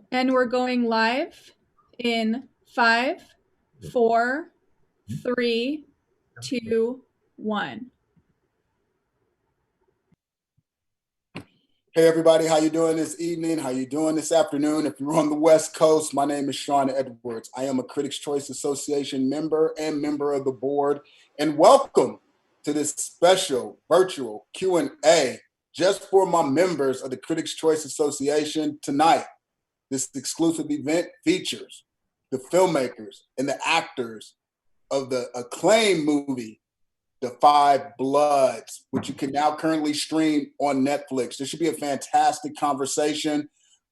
And we're going live in 5, 4, 3, 2, 1. Hey everybody, how you doing this evening? How you doing this afternoon? If you're on the West Coast, my name is Sean Edwards. I am a Critics' Choice Association member and member of the board. And welcome to this special virtual Q&A just for my members of the Critics' Choice Association tonight. This exclusive event features the filmmakers and the actors of the acclaimed movie The Five Bloods, which you can now currently stream on Netflix. This should be a fantastic conversation.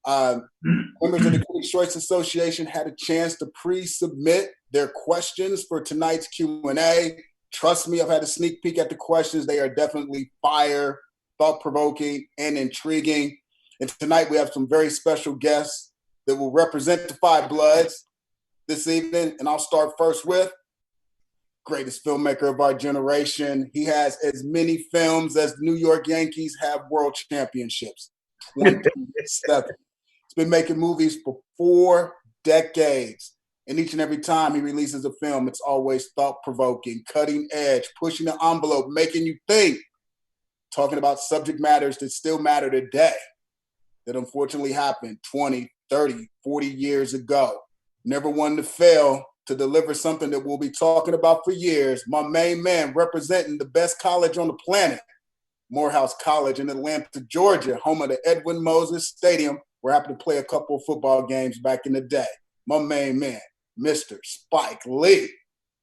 Members of the Critics' Choice Association had a chance to pre-submit their questions for tonight's Q&A. Trust me, I've had a sneak peek at the questions. They are definitely fire, thought-provoking, and intriguing. And tonight we have some very special guests that will represent the Five Bloods this evening. And I'll start first with greatest filmmaker of our generation. He has as many films as the New York Yankees have world championships. 27. He's been making movies for 4 decades. And each and every time he releases a film, it's always thought-provoking, cutting edge, pushing the envelope, making you think, talking about subject matters that still matter today, that unfortunately happened 20, 30, 40 years ago. Never one to fail to deliver something that we'll be talking about for years. My main man representing the best college on the planet, Morehouse College in Atlanta, Georgia, home of the Edwin Moses Stadium, where I happened to play a couple of football games back in the day. My main man, Mr. Spike Lee.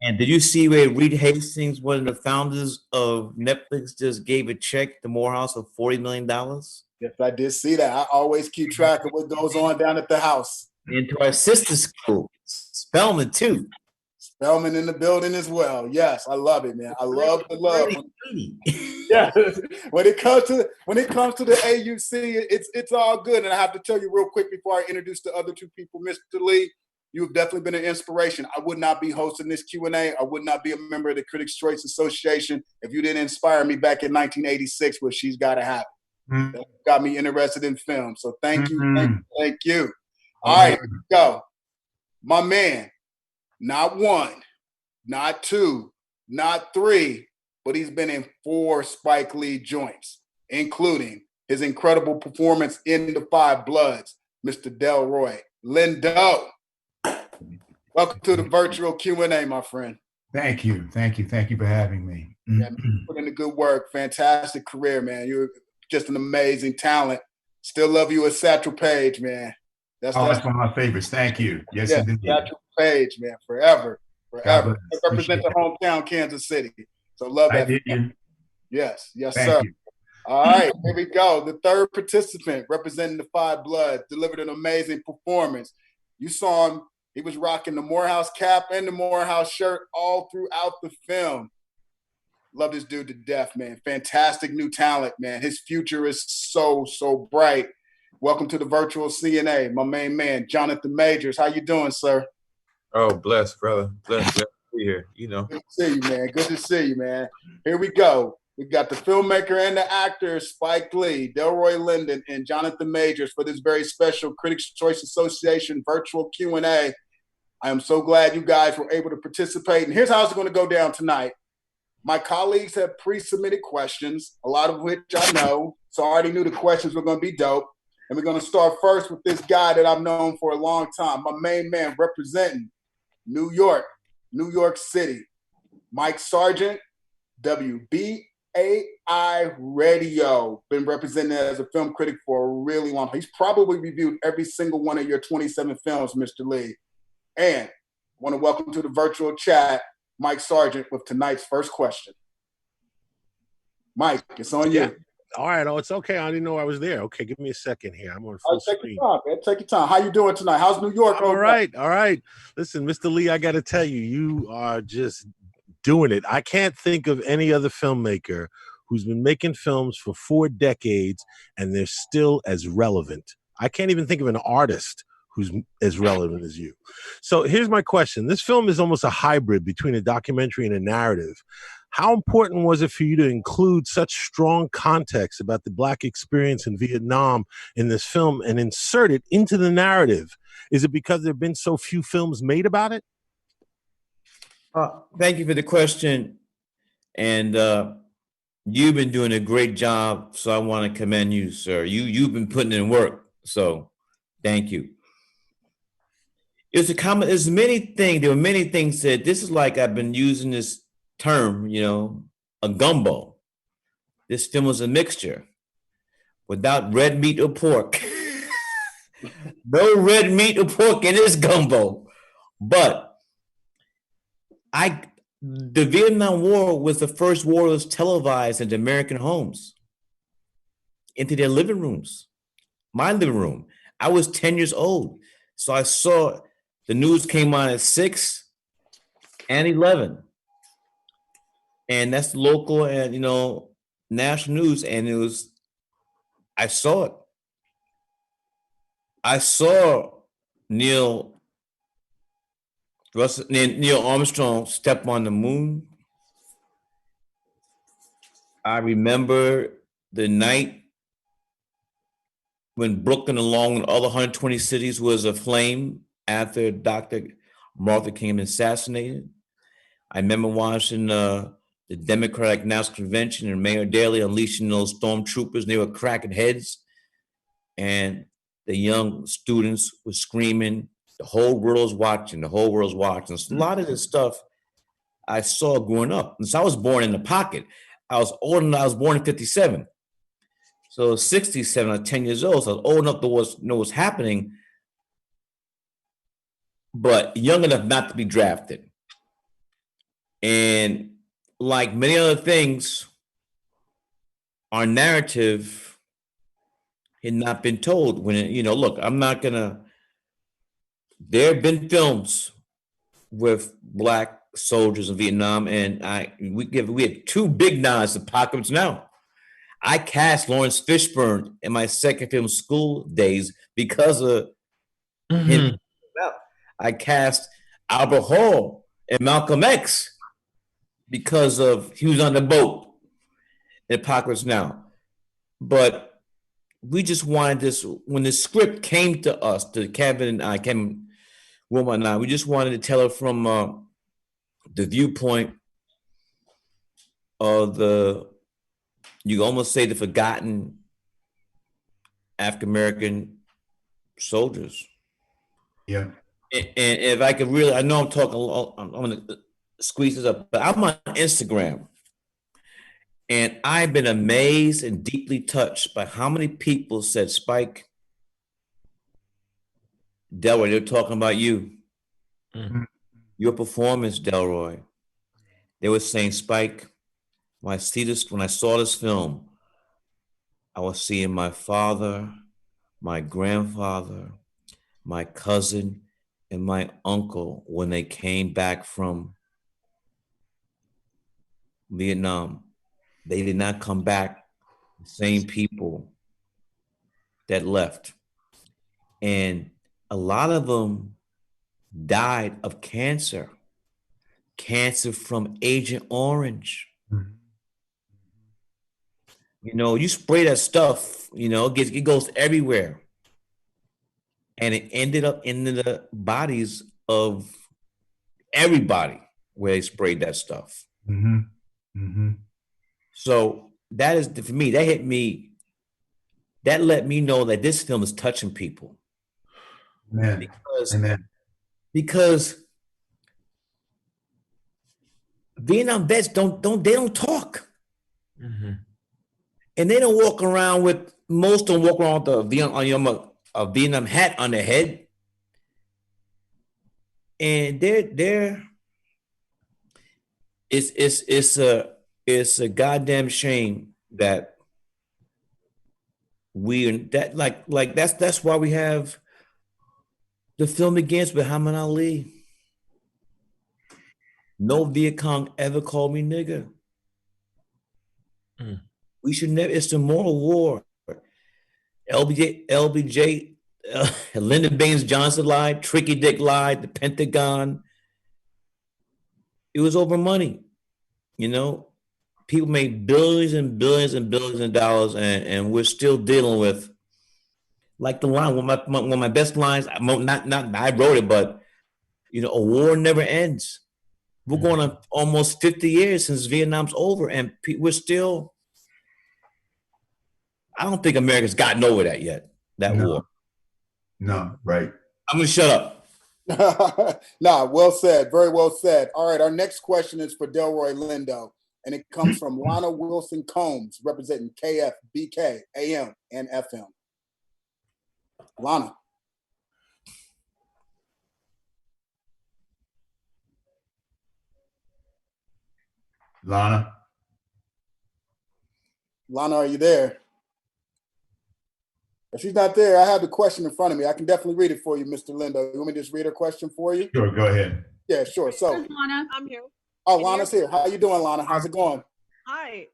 And did you see where Reed Hastings, one of the founders of Netflix, just gave a check to Morehouse of $40 million? Yes, I did see that. I always keep track of what goes on down at the house. Into our sister school, Spelman too. Spelman in the building as well. Yes, I love it, man. I love the love. Yeah, when it comes to the AUC, it's all good. And I have to tell you real quick before I introduce the other two people, Mr. Lee, you've definitely been an inspiration. I would not be hosting this Q&A. I would not be a member of the Critics' Choice Association if you didn't inspire me back in 1986 with She's Gotta Have It. Mm-hmm. That got me interested in film. So thank you, thank you. All right, here we go. My man, not 1, not 2, not 3, but he's been in 4 Spike Lee joints, including his incredible performance in The Five Bloods, Mr. Delroy Lindo. Welcome to the virtual Q&A, my friend. Thank you for having me. Yeah, put in the good work. Fantastic career, man. You're just an amazing talent. Still love you as Satchel Paige, man. That's one of my favorites. Thank you. Yes, indeed. Satchel Paige, man, forever. Represent the hometown, Kansas City. So love that. Yes, Thank sir. You. All right, here we go. The third participant representing the Five Bloods delivered an amazing performance. You saw him. He was rocking the Morehouse cap and the Morehouse shirt all throughout the film. Love this dude to death, man. Fantastic new talent, man. His future is so bright. Welcome to the virtual CNA, my main man, Jonathan Majors. How you doing, sir? Oh, blessed, brother. Blessed to be here, you know. Good to see you, man. Good to see you, man. Here we go. We got the filmmaker and the actor, Spike Lee, Delroy Lindo, and Jonathan Majors for this very special Critics' Choice Association virtual Q&A. I am so glad you guys were able to participate. And here's how it's going to go down tonight. My colleagues have pre-submitted questions, a lot of which I know, so I already knew the questions were going to be dope. And we're going to start first with this guy that I've known for a long time, my main man representing New York City, Mike Sargent, WBAI Radio, been represented as a film critic for a really long time. He's probably reviewed every single one of your 27 films, Mr. Lee. And I want to welcome to the virtual chat, Mike Sargent, with tonight's first question. Mike, it's on you. All right. Oh, it's okay. I didn't know I was there. Okay, give me a second here. I'm on full screen. Take your time. How you doing tonight? How's New York? All right. Listen, Mr. Lee, I got to tell you, you are just doing it. I can't think of any other filmmaker who's been making films for 4 decades and they're still as relevant. I can't even think of an artist who's as relevant as you. So here's my question. This film is almost a hybrid between a documentary and a narrative. How important was it for you to include such strong context about the Black experience in Vietnam in this film and insert it into the narrative? Is it because there have been so few films made about it? Thank you for the question. And you've been doing a great job, so I want to commend you, sir. You've been putting in work, so thank you. It's a common. There's many things. There were many things said. This is like I've been using this term, a gumbo. This film was a mixture without red meat or pork. No red meat or pork in this gumbo. But the Vietnam War was the first war that was televised into American homes, into their living rooms, my living room. I was 10 years old. So I saw the news came on at 6 and 11. And that's local and, national news. And I saw it. I saw Neil Armstrong step on the moon. I remember the night when Brooklyn, along with other 120 cities, was aflame after Dr. Martin King was assassinated. I remember watching the Democratic National Convention and Mayor Daley unleashing those stormtroopers. They were cracking heads, and the young students were screaming. The whole world's watching. The whole world's watching. So a lot of this stuff I saw growing up. And so I was born in the pocket. I was old enough. I was born in 57. So 67, I was 10 years old. So I was old enough to know what's happening, but young enough not to be drafted. And like many other things, our narrative had not been told. When look, I'm not gonna. There have been films with Black soldiers in Vietnam, and we had two big nods to Apocalypse Now. I cast Lawrence Fishburne in my second film, School Days, because of him. I cast Albert Hall and Malcolm X because of he was on the boat in Apocalypse Now. But we just wanted this, when the script came to us, to Kevin and I, Kevin Wilmot and I, we just wanted to tell it from the viewpoint of you almost say the forgotten African-American soldiers. Yeah. And if I could really, I know I'm talking, I'm going to squeeze this up, but I'm on Instagram. And I've been amazed and deeply touched by how many people said, Spike, Delroy, they're talking about you. Mm-hmm. Your performance, Delroy. They were saying, Spike, when I saw this film, I was seeing my father, my grandfather, my cousin, and my uncle when they came back from Vietnam. They did not come back the same people that left. And a lot of them died of cancer from Agent Orange. Mm-hmm. You spray that stuff, it goes everywhere. And it ended up in the bodies of everybody where they sprayed that stuff. Mm-hmm. Mm-hmm. So that is, for me, that hit me. That let me know that this film is touching people. Amen. Because Vietnam vets don't talk. Mm-hmm. And they don't walk around with, most don't walk around with a Vietnam hat on their head. And it's a goddamn shame that that's why we have the film against Muhammad Ali. No Viet Cong ever called me nigger. Mm. We should never, it's the moral war. LBJ, Lyndon Baines Johnson lied, Tricky Dick lied, the Pentagon. It was over money. You know, people make billions and billions and billions of dollars, and we're still dealing with like the line. One of my best lines. Not I wrote it, but a war never ends. We're going on almost 50 years since Vietnam's over, and we're still. I don't think America's gotten over that yet. That war. No, right. I'm gonna shut up. Nah, well said. Very well said. All right, our next question is for Delroy Lindo, and it comes from Lana Wilson Combs, representing KFBK, AM, and FM. Lana. Lana. Lana, are you there? If she's not there, I have the question in front of me. I can definitely read it for you, Mr. Lindo. You want me to just read her question for you? Sure, go ahead. Yeah, sure. So, Lana. I'm here. oh, Lana's here. How you doing, Lana? How's it going? Hi.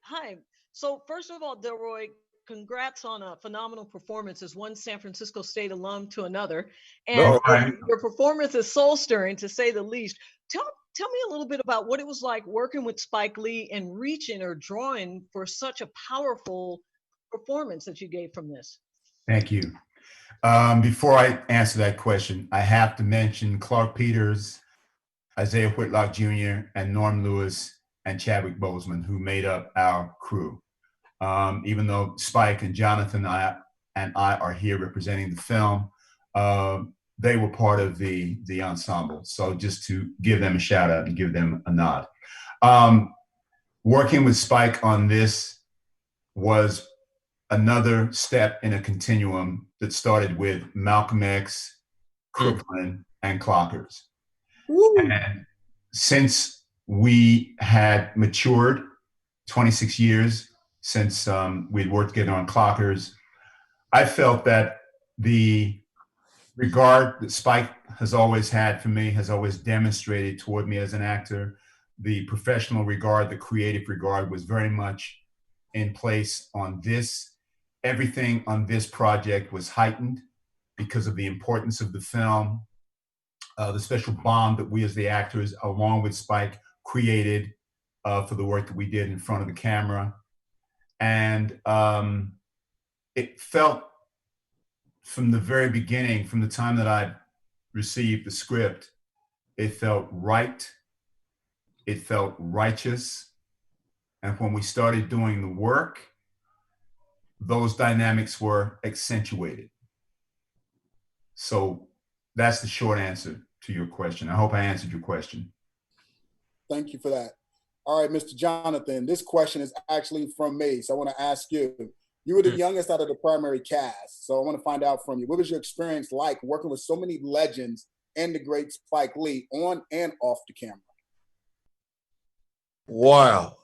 So first of all, Delroy, congrats on a phenomenal performance as one San Francisco State alum to another. And your performance is soul stirring, to say the least. Tell me a little bit about what it was like working with Spike Lee and reaching or drawing for such a powerful performance that you gave from this. Thank you. Before I answer that question, I have to mention Clarke Peters, Isiah Whitlock Jr., and Norm Lewis and Chadwick Boseman, who made up our crew. Even though Spike and Jonathan and I are here representing the film, they were part of the ensemble. So just to give them a shout out and give them a nod. Working with Spike on this was another step in a continuum that started with Malcolm X, Crooklyn, and Clockers. And since we had matured 26 years since we'd worked together on Clockers, I felt that the regard that Spike has always had for me, has always demonstrated toward me as an actor, the professional regard, the creative regard was very much in place on this. Everything on this project was heightened because of the importance of the film, the special bond that we as the actors, along with Spike, created for the work that we did in front of the camera. And it felt from the very beginning, from the time that I received the script, it felt right, it felt righteous. And when we started doing the work, those dynamics were accentuated. So that's the short answer to your question. I hope I answered your question. Thank you for that. All right, Mr. Jonathan, this question is actually from me. So I want to ask you, you were the youngest out of the primary cast. So I want to find out from you, what was your experience like working with so many legends and the great Spike Lee on and off the camera? Wow.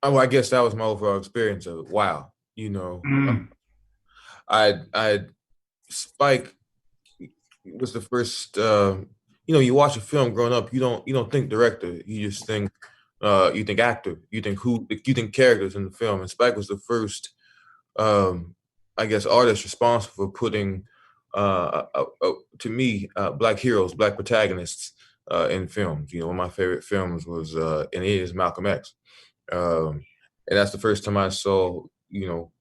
I guess that was my overall experience of it. Wow. Spike was the first, you watch a film growing up, you don't think director, you just think, you think actor, you think characters in the film. And Spike was the first, I guess, artist responsible for putting, to me, Black heroes, Black protagonists in films. One of my favorite films was, and it is Malcolm X. And that's the first time I saw,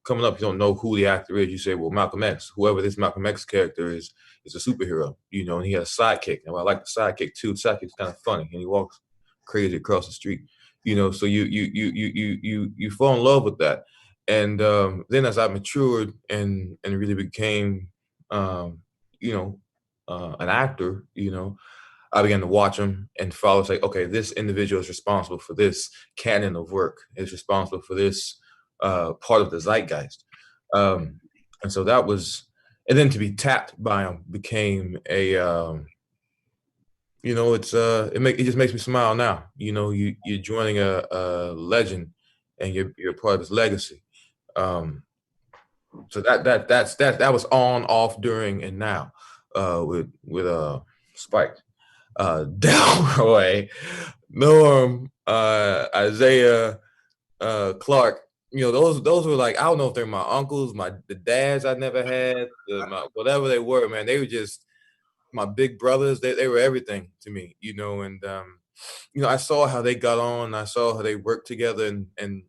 coming up, you don't know who the actor is. You say, well, Malcolm X, whoever this Malcolm X character is a superhero, and he has a sidekick. And I like the sidekick too. The sidekick's kind of funny, and he walks crazy across the street, so you fall in love with that. And then as I matured and really became, an actor, I began to watch him and follow, say, okay, this individual is responsible for this canon of work, is responsible for this part of the zeitgeist. And so that was, and then to be tapped by him became a, it just makes me smile now. You're joining a legend and you're part of his legacy. So that was on, off, during, and now with Spike. Delroy, Norm, Isiah, Clarke, those were like, I don't know if they're my uncles, the dads I never had, whatever they were, man. They were just my big brothers. They were everything to me, and I saw how they got on. I saw how they worked together, and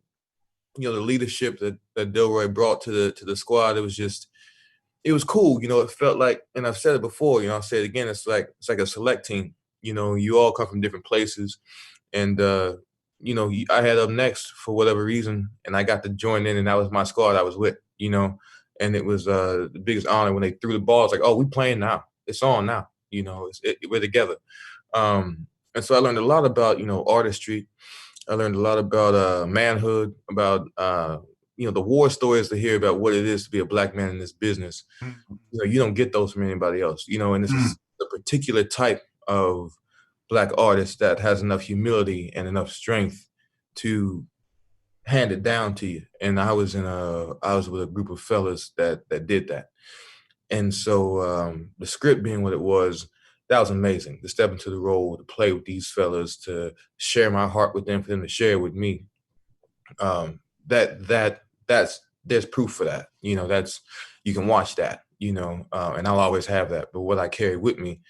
the leadership that Delroy brought to the squad. It was cool. It felt like, and I've said it before, I'll say it again. It's like a select team. You all come from different places, and I had up next for whatever reason, and I got to join in, and that was my squad I was with. And it was the biggest honor when they threw the ball. It's like, oh, we playing now. It's on now. We're together. And so I learned a lot about artistry. I learned a lot about manhood, about the war stories to hear about what it is to be a Black man in this business. You don't get those from anybody else. And it's a particular type of Black artist that has enough humility and enough strength to hand it down to you. And I was with a group of fellas that did that. And so the script being what it was, that was amazing. To step into the role, to play with these fellas, to share my heart with them, for them to share it with me. There's proof for that. You can watch that. And I'll always have that. But what I carry with me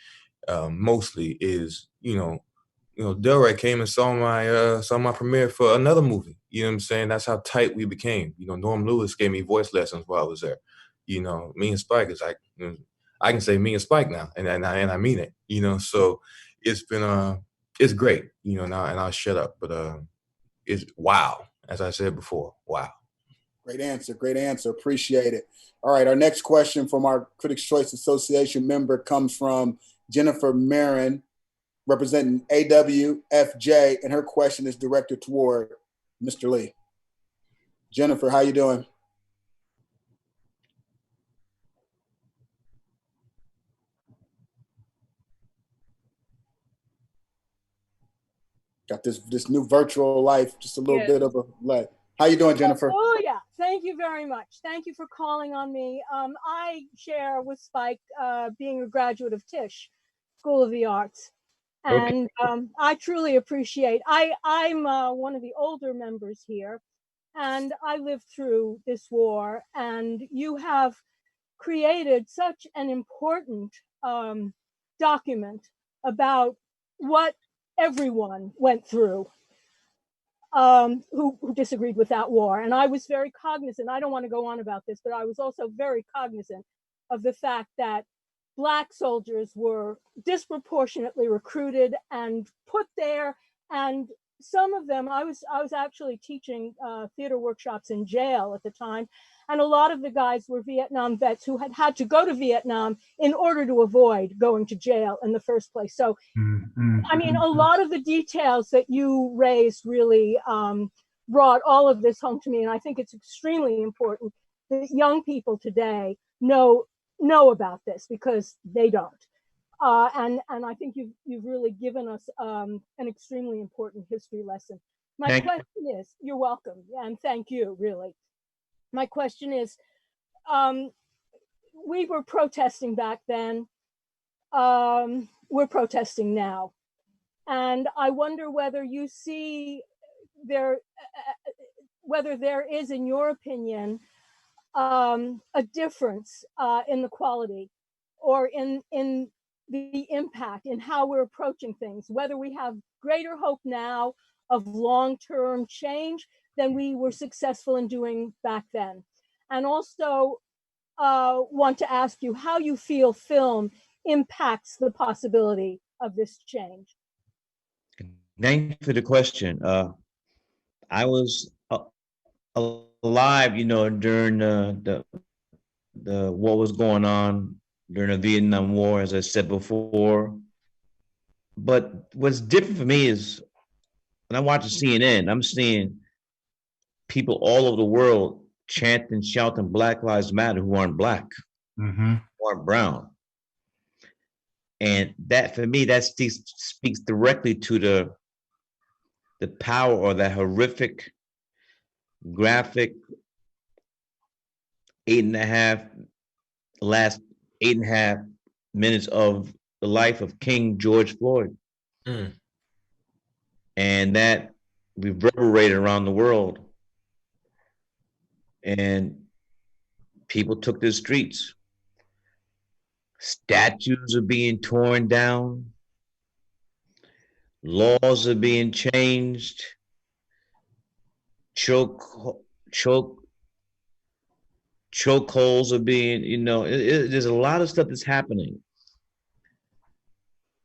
mostly is Delroy came and saw my premiere for another movie. You know what I'm saying? That's how tight we became. Norm Lewis gave me voice lessons while I was there. Me and Spike is like, I can say me and Spike now, and I mean it. So it's been it's great. Now, and I'll shut up, but it's wow. As I said before, wow. Great answer. Great answer. Appreciate it. All right. Our next question from our Critics' Choice Association member comes from Jennifer Marin, representing AWFJ, and her question is directed toward Mr. Lee. Jennifer, how you doing? Got this new virtual life, just a little bit of a lag. How you doing, Jennifer? Oh yeah, thank you very much. Thank you for calling on me. I share with Spike being a graduate of Tisch School of the Arts, and I truly appreciate. I'm one of the older members here, and I lived through this war, and you have created such an important document about what everyone went through who disagreed with that war. And I was very cognizant, I don't want to go on about this, but I was also very cognizant of the fact that Black soldiers were disproportionately recruited and put there. And some of them, I was actually teaching theater workshops in jail at the time. And a lot of the guys were Vietnam vets who had to go to Vietnam in order to avoid going to jail in the first place. So, I mean, a lot of the details that you raised really brought all of this home to me. And I think it's extremely important that young people today know about this, because they don't. And I think you've really given us an extremely important history lesson. My question is, you're welcome, and thank you, really. My question is, we were protesting back then, we're protesting now. And I wonder whether you see whether there is, in your opinion, a difference in the quality or in the impact in how we're approaching things, whether we have greater hope now of long-term change than we were successful in doing back then. And also want to ask you how you feel film impacts the possibility of this change. Thank you for the question. I was alive, during the what was going on during the Vietnam War, as I said before. But what's different for me is when I watch CNN, I'm seeing people all over the world chanting, shouting Black Lives Matter who aren't Black, who aren't brown. And that, for me, that speaks directly to the power or that horrific, graphic last 8.5 minutes of the life of King George Floyd. And that reverberated around the world. And people took to the streets. Statues are being torn down. Laws are being changed. Chokeholds are being, there's a lot of stuff that's happening.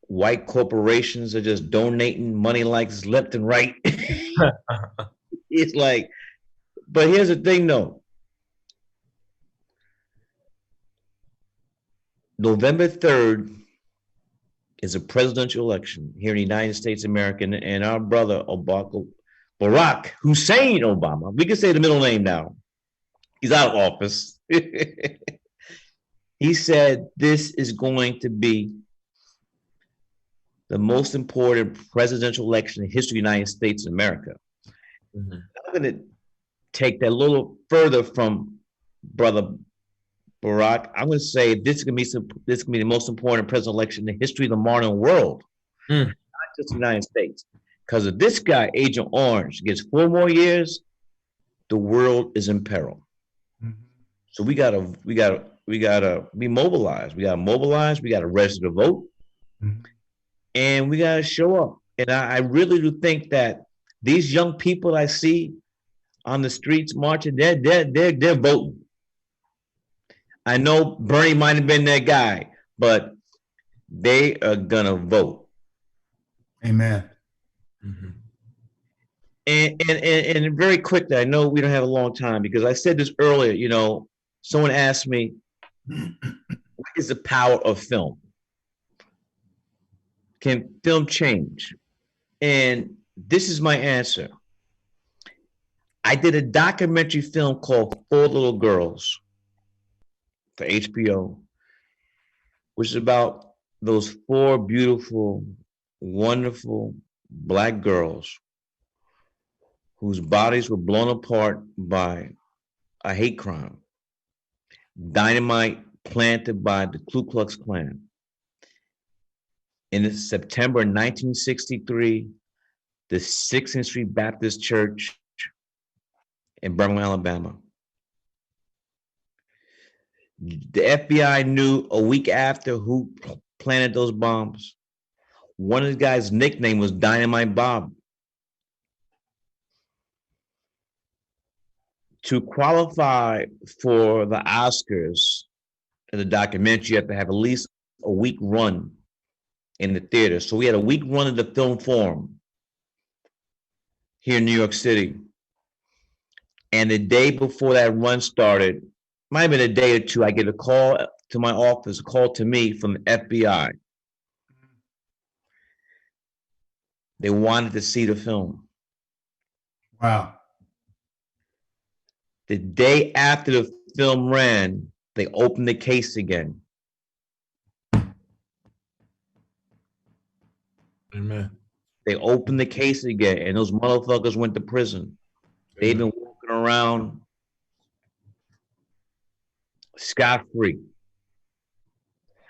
White corporations are just donating money like left and right. It's like, but here's the thing though. November 3rd is a presidential election here in the United States of America, and our brother Barack Hussein Obama, we can say the middle name now. He's out of office. He said this is going to be the most important presidential election in history of the United States of America. Mm-hmm. I'm going to take that a little further from Brother Barack. I'm going to say this is going to be the most important presidential election in the history of the modern world, not just the United States. Because if this guy, Agent Orange, gets 4 more years, the world is in peril. Mm-hmm. So we gotta be mobilized. We gotta mobilize. We gotta register to vote, and we gotta show up. And I really do think that these young people I see on the streets marching, they're voting. I know Bernie might have been that guy, but they are gonna vote. Amen. Mm-hmm. And very quickly, I know we don't have a long time because I said this earlier. Someone asked me, "What is the power of film? Can film change?" And this is my answer. I did a documentary film called 4 Little Girls for HBO, which is about those 4 beautiful, wonderful Black girls whose bodies were blown apart by a hate crime, dynamite planted by the Ku Klux Klan. In September 1963, the 16th Street Baptist Church in Birmingham, Alabama. The FBI knew a week after who planted those bombs. One of the guys' nickname was Dynamite Bob. To qualify for the Oscars in the documentary, you have to have at least a week run in the theater. So we had a week run of the film forum here in New York City. And the day before that run started, might have been a day or two, I get a call to my office, a call to me from the FBI. They wanted to see the film. Wow. The day after the film ran, they opened the case again. Amen. They opened the case again, and those motherfuckers went to prison. They've been walking around scot-free.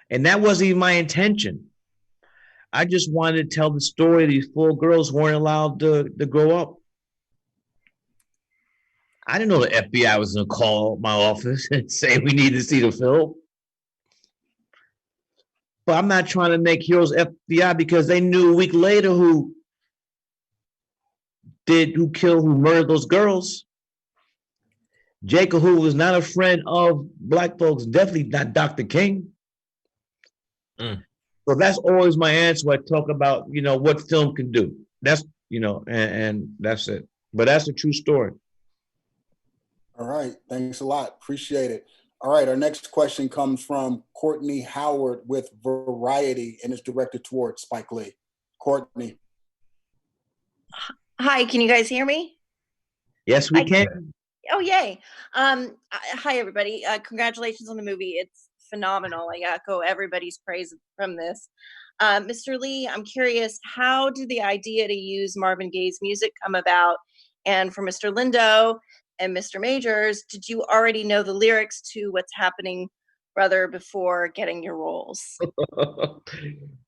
And that wasn't even my intention. I just wanted to tell the story of these 4 girls who weren't allowed to grow up. I didn't know the FBI was going to call my office and say we need to see the film. But I'm not trying to make heroes FBI because they knew a week later who murdered those girls. Jacob, who was not a friend of Black folks, definitely not Dr. King. So that's always my answer when I talk about, what film can do. That's, and that's it. But that's a true story. All right. Thanks a lot. Appreciate it. All right. Our next question comes from Courtney Howard with Variety and is directed towards Spike Lee. Courtney. Hi, can you guys hear me? Yes, we can. Oh, yay. Hi, everybody. Congratulations on the movie. It's phenomenal. I echo everybody's praise from this. Mr. Lee, I'm curious, how did the idea to use Marvin Gaye's music come about? And for Mr. Lindo and Mr. Majors, did you already know the lyrics to What's Happening, Brother, before getting your roles?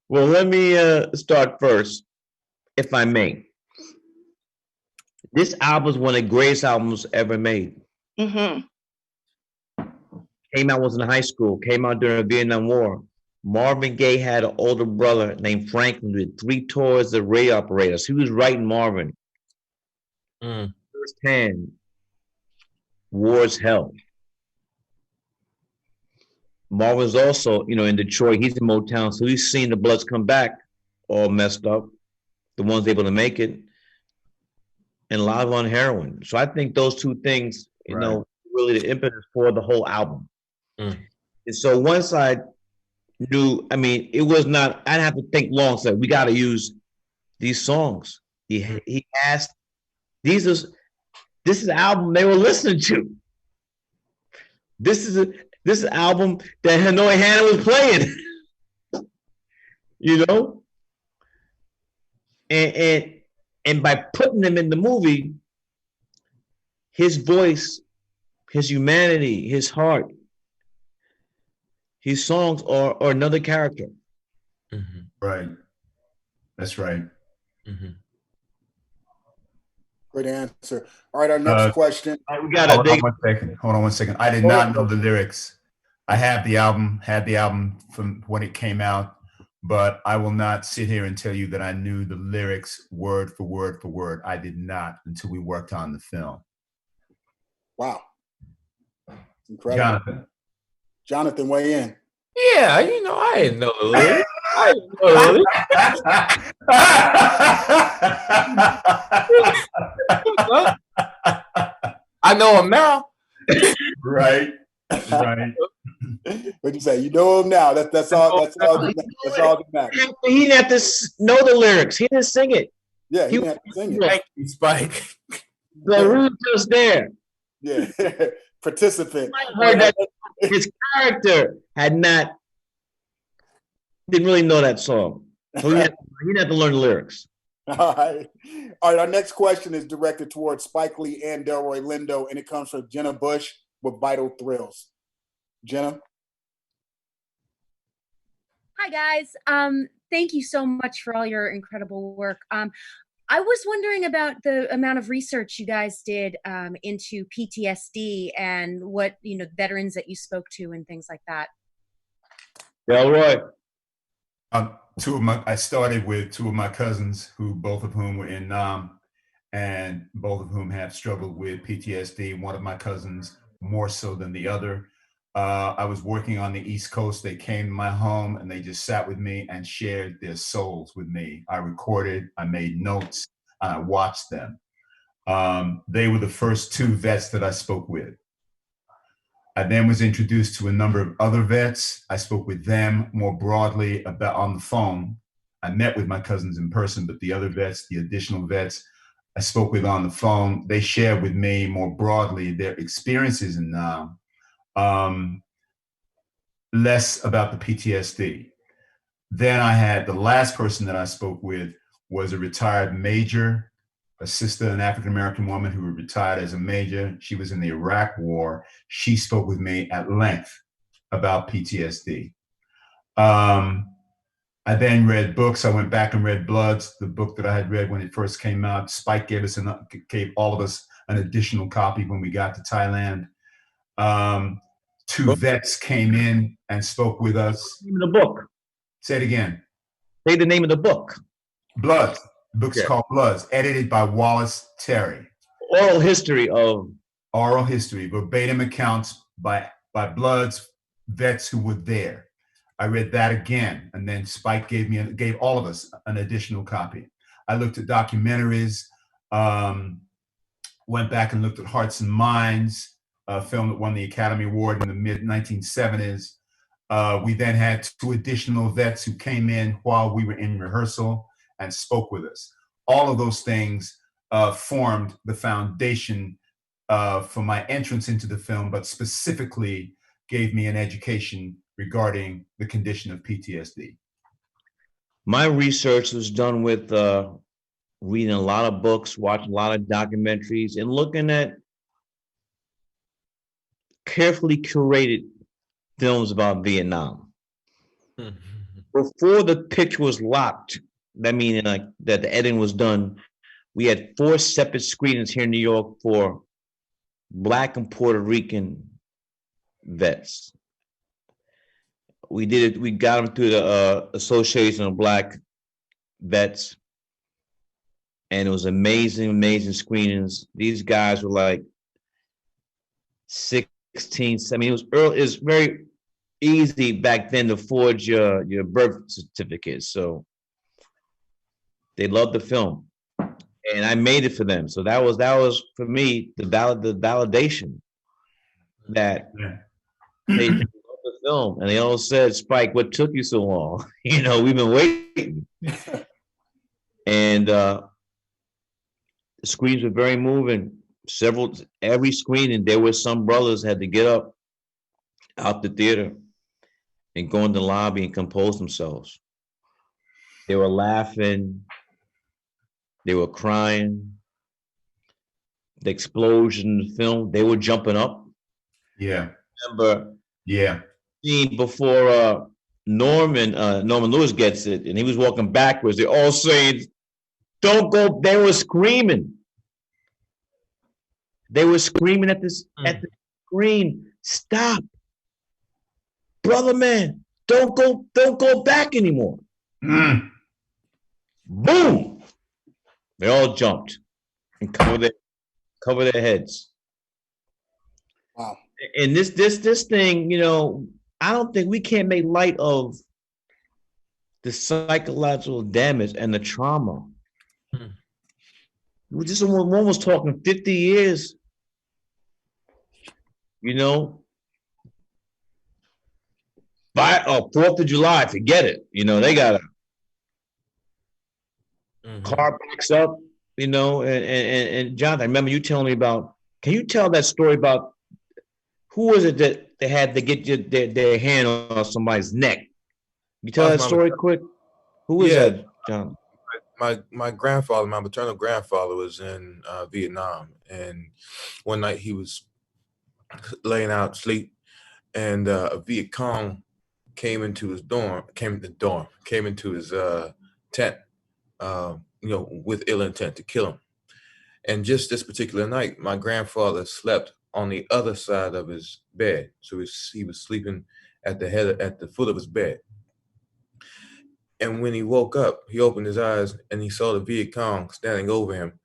Well, let me start first, if I may. This album is one of the greatest albums ever made. Mm-hmm. Came out, was in high school, came out during the Vietnam War. Marvin Gaye had an older brother named Franklin who did 3 tours as a radio operator. So he was writing Marvin firsthand. War's hell. Marvin's also, in Detroit. He's in Motown, so he's seen the Bloods come back all messed up. The ones able to make it, and live on heroin. So I think those two things, really the impetus for the whole album. And so once I knew, it was not, I didn't have to think long. So we got to use these songs. He asked, this is an album they were listening to. This is an album that Hanoi Hannah was playing. And by putting them in the movie, his voice, his humanity, his heart, his songs are another character. Right. That's right. Great answer. All right, our next question. We got Hold on one second. I did not know the lyrics. I have the album, from when it came out, but I will not sit here and tell you that I knew the lyrics word for word for word. I did not until we worked on the film. Wow. Incredible. Jonathan, weigh in. Yeah, I didn't know the lyrics. I know him now. Right. What'd you say? You know him now. That's all. That's all that matters. He didn't have to know the lyrics. He didn't sing it. Yeah, he didn't have to sing it. Thank you, Spike. The root just there. Yeah, participant. His character didn't really know that song. So he didn't have to learn the lyrics. All right. Our next question is directed towards Spike Lee and Delroy Lindo, and it comes from Jenna Bush with Vital Thrills. Jenna? Hi, guys. Thank you so much for all your incredible work. I was wondering about the amount of research you guys did into PTSD and what, veterans that you spoke to and things like that. Delroy. I started with 2 of my cousins, both of whom were in Nam, and both of whom have struggled with PTSD. One of my cousins more so than the other. I was working on the East Coast. They came to my home and they just sat with me and shared their souls with me. I recorded, I made notes, and I watched them. They were the first 2 vets that I spoke with. I then was introduced to a number of other vets. I spoke with them more broadly on the phone. I met with my cousins in person, but the other vets, the additional vets, I spoke with on the phone. They shared with me more broadly their experiences in Nam, less about the PTSD. Then I had the last person that I spoke with was a retired major, a sister, an African-American woman who retired as a major. She was in the Iraq War. She spoke with me at length about PTSD. I then read books. I went back and read Bloods, the book that I had read when it first came out. Spike gave all of us an additional copy when we got to Thailand. 2 vets came in and spoke with us. Name of the book. Say it again. Say the name of the book. Bloods. The book's called Bloods, edited by Wallace Terry. Oral history, verbatim accounts by Bloods, vets who were there. I read that again, and then Spike gave all of us an additional copy. I looked at documentaries, went back and looked at Hearts and Minds, a film that won the Academy Award in the mid-1970s. We then had 2 additional vets who came in while we were in rehearsal and spoke with us. All of those things formed the foundation for my entrance into the film, but specifically gave me an education regarding the condition of PTSD. My research was done with reading a lot of books, watching a lot of documentaries, and looking at carefully curated films about Vietnam. Before the picture was locked, that meaning that the editing was done, we had 4 separate screenings here in New York for Black and Puerto Rican vets. we did it. We got them through the Association of Black Vets, and it was amazing, amazing screenings. These guys were like 16, 17. It was early. It was very easy back then to forge your birth certificate. So they loved the film, and I made it for them. So that was for me the validation that they loved the film, and they all said, "Spike, what took you so long? You know, we've been waiting." And the screens were very moving. Every screening, there were some brothers had to get up out the theater and go in the lobby and compose themselves. They were laughing. They were crying. The explosion in the film, they were jumping up. Yeah. Remember? Yeah. Scene before Norman Lewis gets it, and he was walking backwards. They're all saying, "Don't go!" They were screaming. They were screaming at the screen. "Stop, brother, man! Don't go back anymore." Boom! They all jumped and cover their heads. Wow. And this thing, you know, I don't think we can't make light of the psychological damage and the trauma. We're just almost talking 50 years. You know, 4th of July, forget it. You know, they got a car backs up, you know, and Jonathan, I remember you telling me about, can you tell that story about who was it that they had to get their hand on somebody's neck? You tell that story quick? Who was that, John? My grandfather, my maternal grandfather, was in Vietnam, and one night he was laying out sleep, and a Viet Cong came into his tent, you know, with ill intent to kill him. And just this particular night, my grandfather slept on the other side of his bed, so he was sleeping at the foot of his bed. And when he woke up, he opened his eyes and he saw the Viet Cong standing over him,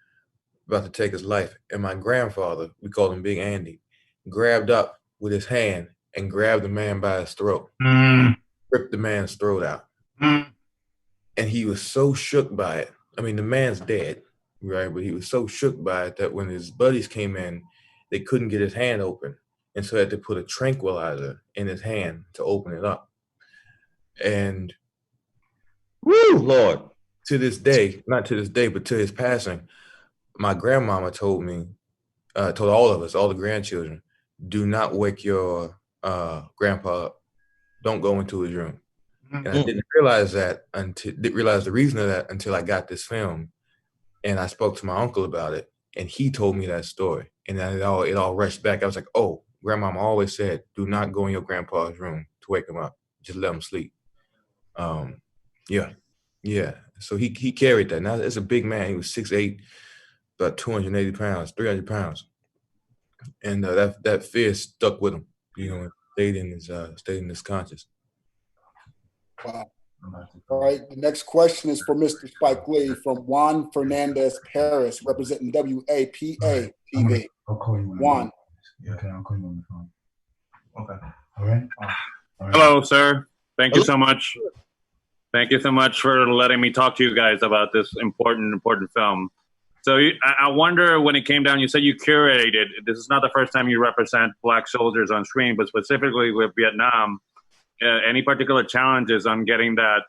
about to take his life. And my grandfather, we called him Big Andy, grabbed up with his hand and grabbed the man by his throat, ripped the man's throat out. And he was so shook by it. I mean, the man's dead, right? But he was so shook by it that when his buddies came in, they couldn't get his hand open. And so they had to put a tranquilizer in his hand to open it up. And woo, Lord, to this day, not to this day, but to his passing, my grandmama told all of us, all the grandchildren, do not wake your grandpa up. Don't go into his room. And I didn't realize the reason of that until I got this film, and I spoke to my uncle about it, and he told me that story, and then it all rushed back. I was like, oh, grandmama always said, do not go in your grandpa's room to wake him up. Just let him sleep. Yeah. So he carried that. Now it's a big man. He was 6'8", about 280 pounds, 300 pounds, and that fear stuck with him. You know, and stayed in his conscious. Wow. All right. The next question is for Mr. Spike Lee from Juan Fernandez Paris, representing WAPA TV. I'll call you. Juan. Yeah, okay, I'll call you on the phone. Okay. All right. Hello, sir. Thank you so much. Thank you so much for letting me talk to you guys about this important film. So I wonder, when it came down, you said you curated. This is not the first time you represent Black soldiers on screen, but specifically with Vietnam. Any particular challenges on getting that,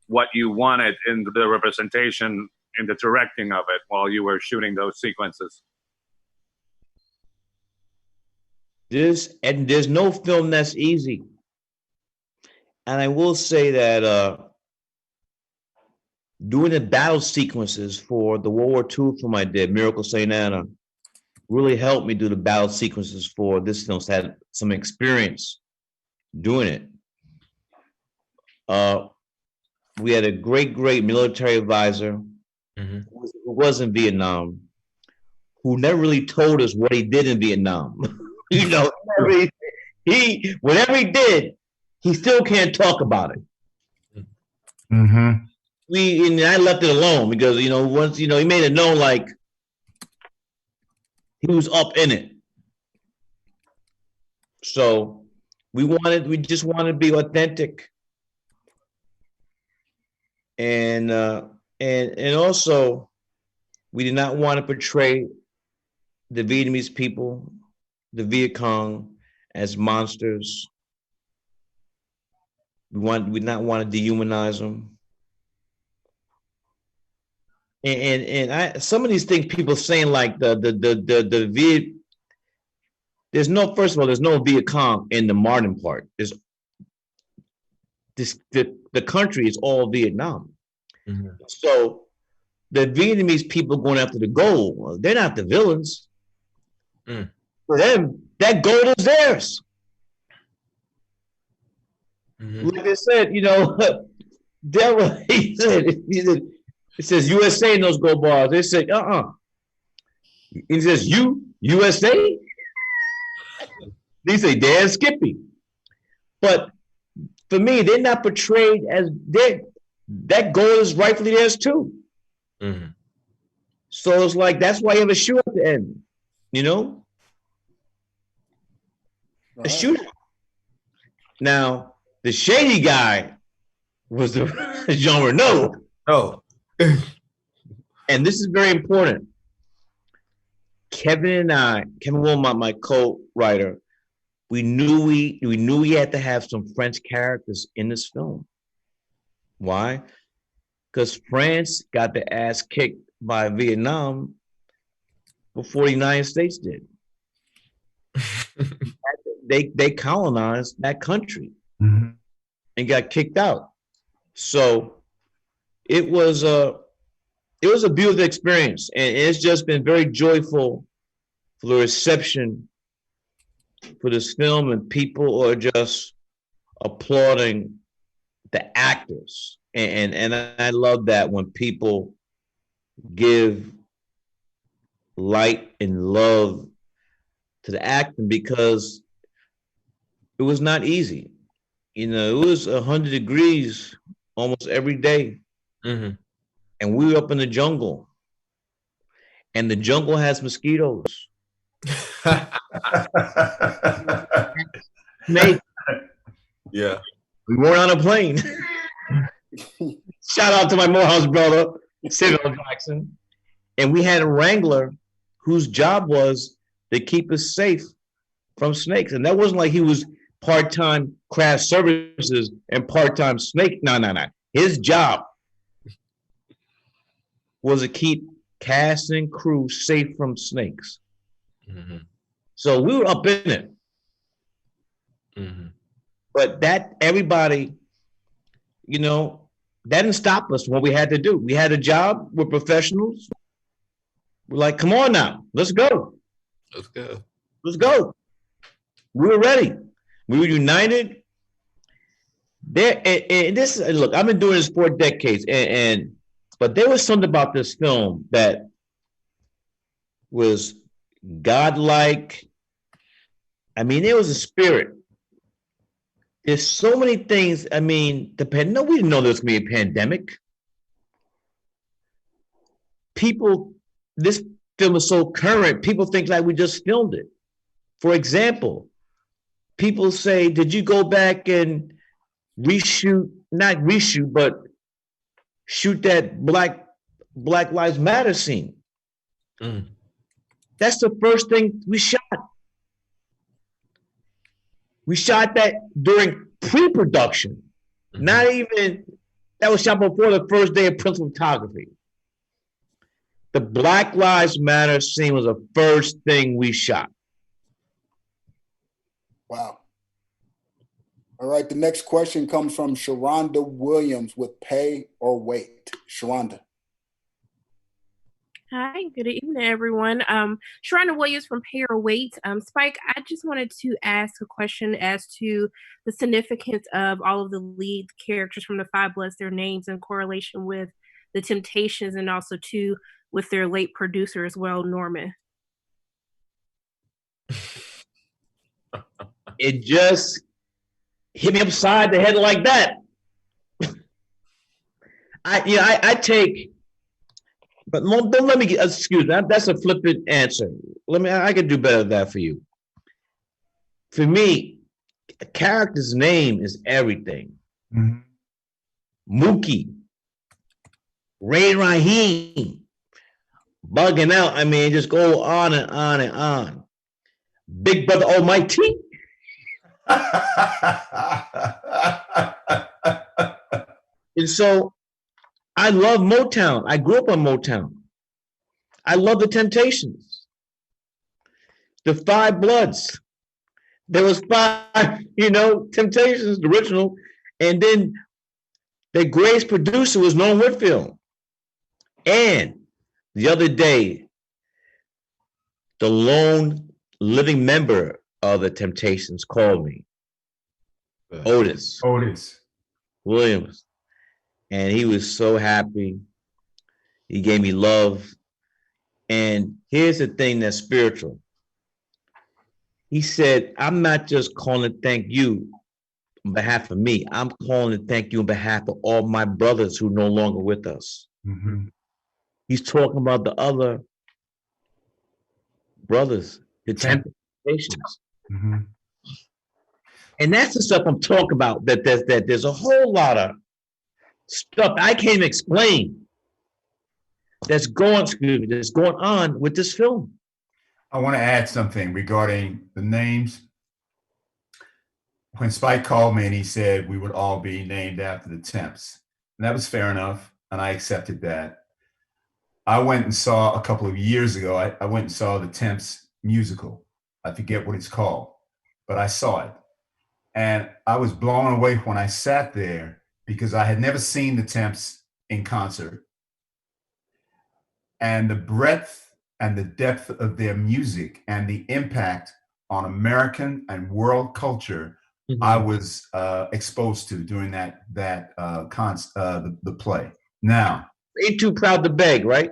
what you wanted in the representation, in the directing of it while you were shooting those sequences? There's no film that's easy. And I will say that doing the battle sequences for the World War II film I did, Miracle St. Anna, really helped me do the battle sequences for this film. So I had some experience doing it. We had a great military advisor who was in Vietnam, who never really told us what he did in Vietnam. You know, whatever he did, he still can't talk about it. Mm-hmm. And I left it alone because, once, he made it known like he was up in it. So we just wanted to be authentic. And also we did not want to portray the Vietnamese people, the Viet Cong, as monsters. We did not want to dehumanize them. And some of these things people saying like the Viet, first of all, there's no Viet Cong in the modern part. There's the country is all Vietnam. Mm-hmm. So the Vietnamese people going after the gold, they're not the villains. Mm. For them, that gold is theirs. Mm-hmm. Like I said, Delroy, he said, it says USA in those gold bars. They said, He says, USA? They say, Dan Skippy. But for me, they're not portrayed as that goal is rightfully theirs too. Mm-hmm. So it's like that's why you have a shoe at the end, a shoe. Now the shady guy was the Jean Reno. Oh, and this is very important. Kevin Wilmot, my co-writer, we knew we had to have some French characters in this film. Why? Because France got their ass kicked by Vietnam before the United States did. They colonized that country and got kicked out. So it was a beautiful experience, and it's just been very joyful for the reception for this film, and people are just applauding the actors, and I love that when people give light and love to the acting, because it was not easy. It was 100 degrees almost every day. Mm-hmm. And we were up in the jungle, and the jungle has mosquitoes. Snake. Yeah. We weren't on a plane. Shout out to my Morehouse brother, Samuel Jackson. And we had a wrangler whose job was to keep us safe from snakes. And that wasn't like he was part-time craft services and part-time snake. No. His job was to keep cast and crew safe from snakes. Mm-hmm. So we were up in it. Mm-hmm. But everybody, that didn't stop us from what we had to do. We had a job. We're professionals. We're like, come on now, let's go. Let's go. We were ready. We were united. Look, I've been doing this for decades, but there was something about this film that was godlike. I mean, there was a spirit. There's so many things. I mean, we didn't know there was going to be a pandemic. This film is so current, people think like we just filmed it. For example, people say, did you go back and not reshoot, but shoot that Black Lives Matter scene? Mm. That's the first thing we shot. We shot that during pre-production. Mm-hmm. Not even, that was shot before the first day of principal photography. The Black Lives Matter scene was the first thing we shot. Wow. All right, the next question comes from Sharonda Williams with Pay or Wait. Sharonda. Hi, good evening, everyone. Sharonda Williams from Pay or Wait. Spike, I just wanted to ask a question as to the significance of all of the lead characters from the Five Bloods, their names in correlation with the Temptations, and also too with their late producer as well, Norman. It just hit me upside the head like that. I take, but don't let me get, excuse me, that's a flippant answer. I can do better than that for you. For me, a character's name is everything. Mm-hmm. Mookie, Ray Rahim, bugging out. I mean, just go on and on and on. Big Brother Almighty. And so I love Motown. I grew up on Motown. I love the Temptations. The Five Bloods. There was 5, Temptations, the original. And then the greatest producer was Norman Whitfield. And the other day, the lone living member of the Temptations called me. Otis Williams. And he was so happy. He gave me love. And here's the thing that's spiritual. He said, I'm not just calling to thank you on behalf of me. I'm calling to thank you on behalf of all my brothers who are no longer with us. Mm-hmm. He's talking about the other brothers, the Temptations. Mm-hmm. And that's the stuff I'm talking about, that there's a whole lot of stuff I can't explain that's going on with this film. I want to add something regarding the names. When Spike called me and he said we would all be named after the Temps, and that was fair enough, and I accepted that. I went and saw a couple of years ago, I went and saw the Temps musical. I forget what it's called, but I saw it. And I was blown away when I sat there because I had never seen the Temps in concert. And the breadth and the depth of their music and the impact on American and world culture, mm-hmm. I was exposed to during the play. Now, Ain't Too Proud to Beg, right?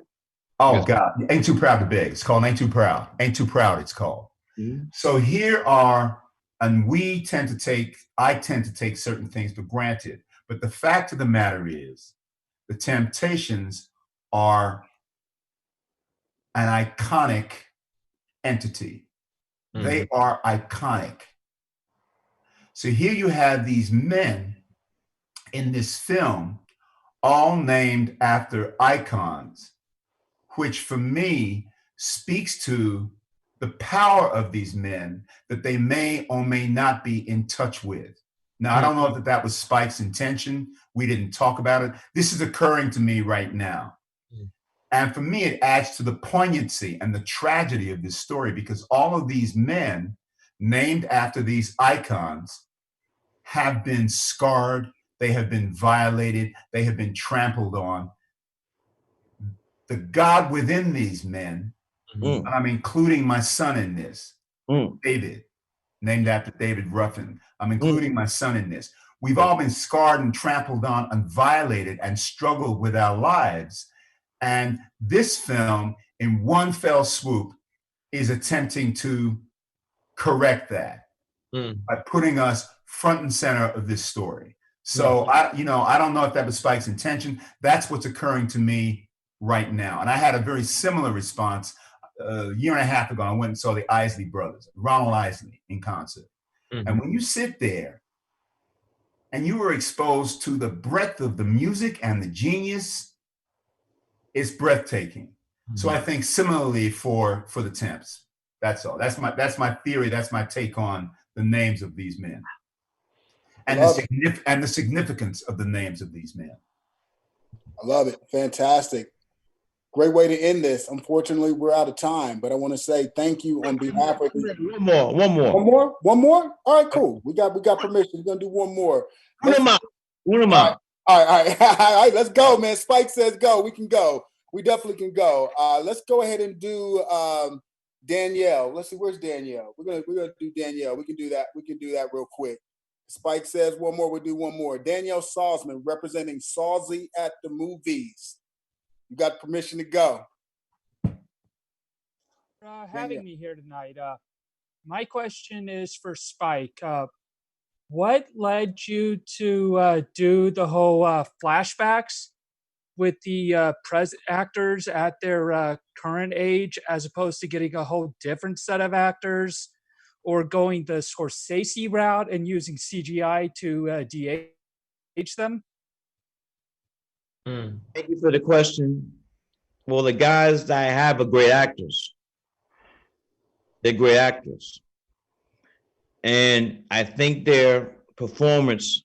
Oh yes. God, Ain't Too Proud to Beg. It's called Ain't Too Proud. Ain't Too Proud. It's called. Mm-hmm. So here are, and I tend to take certain things for granted. But the fact of the matter is, the Temptations are an iconic entity. Mm-hmm. They are iconic. So here you have these men in this film, all named after icons, which for me speaks to the power of these men that they may or may not be in touch with. Now, I don't know if that was Spike's intention. We didn't talk about it. This is occurring to me right now. And for me, it adds to the poignancy and the tragedy of this story, because all of these men named after these icons have been scarred, they have been violated, they have been trampled on. The God within these men, and I'm including my son in this, David, named after David Ruffin. I'm including my son in this. We've all been scarred and trampled on and violated and struggled with our lives. And this film, in one fell swoop, is attempting to correct that by putting us front and center of this story. So I don't know if that was Spike's intention. That's what's occurring to me right now. And I had a very similar response a year and a half ago. I went and saw the Isley Brothers, Ronald Isley, in concert. Mm-hmm. And when you sit there and you were exposed to the breadth of the music and the genius, it's breathtaking. Mm-hmm. So I think similarly for the Temps. That's all. That's my theory. That's my take on the names of these men, and the significance of the names of these men. I love it. Fantastic. Great way to end this. Unfortunately, we're out of time, but I want to say thank you on behalf of One more. All right, cool. We got permission. We're gonna do one more. One more. All right. Let's go, man. Spike says go. We can go. We definitely can go. Let's go ahead and do Danielle. Let's see, where's Danielle? We're gonna do Danielle. We can do that. We can do that real quick. Spike says one more. We'll do one more. Danielle Salzman, representing Salzy at the Movies. You got permission to go. Having me here tonight. My question is for Spike. what led you to do the whole flashbacks with the actors at their current age, as opposed to getting a whole different set of actors, or going the Scorsese route and using CGI to de-age them? Thank you for the question. Well, the guys that I have are great actors. They're great actors. And I think their performance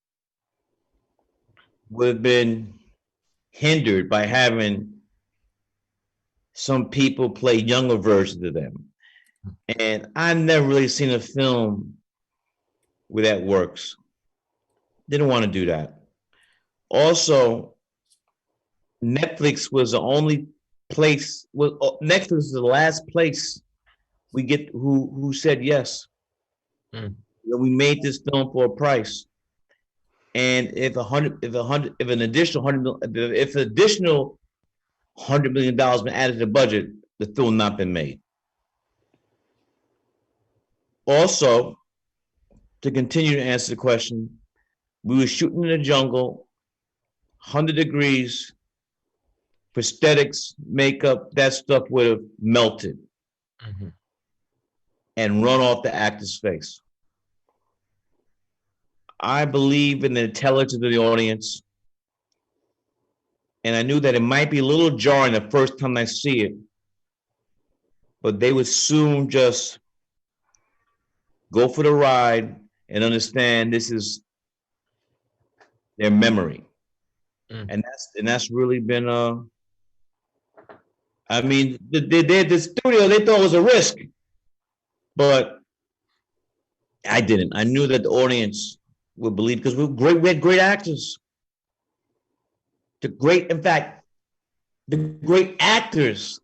would have been hindered by having some people play younger versions of them. And I've never really seen a film where that works. Didn't want to do that. Also, Netflix was the only place, Netflix is the last place we get who said yes. We made this film for a price. And if an additional $100 million been added to the budget, the film not been made. Also, to continue to answer the question, we were shooting in the jungle, 100 degrees, prosthetics, makeup, that stuff would have melted and run off the actor's face. I believe in the intelligence of the audience, and I knew that it might be a little jarring the first time I see it, but they would soon just go for the ride and understand this is their memory. And that's really been I mean, the studio, they thought it was a risk, but I didn't. I knew that the audience would believe, because we had great actors. In fact, the great actors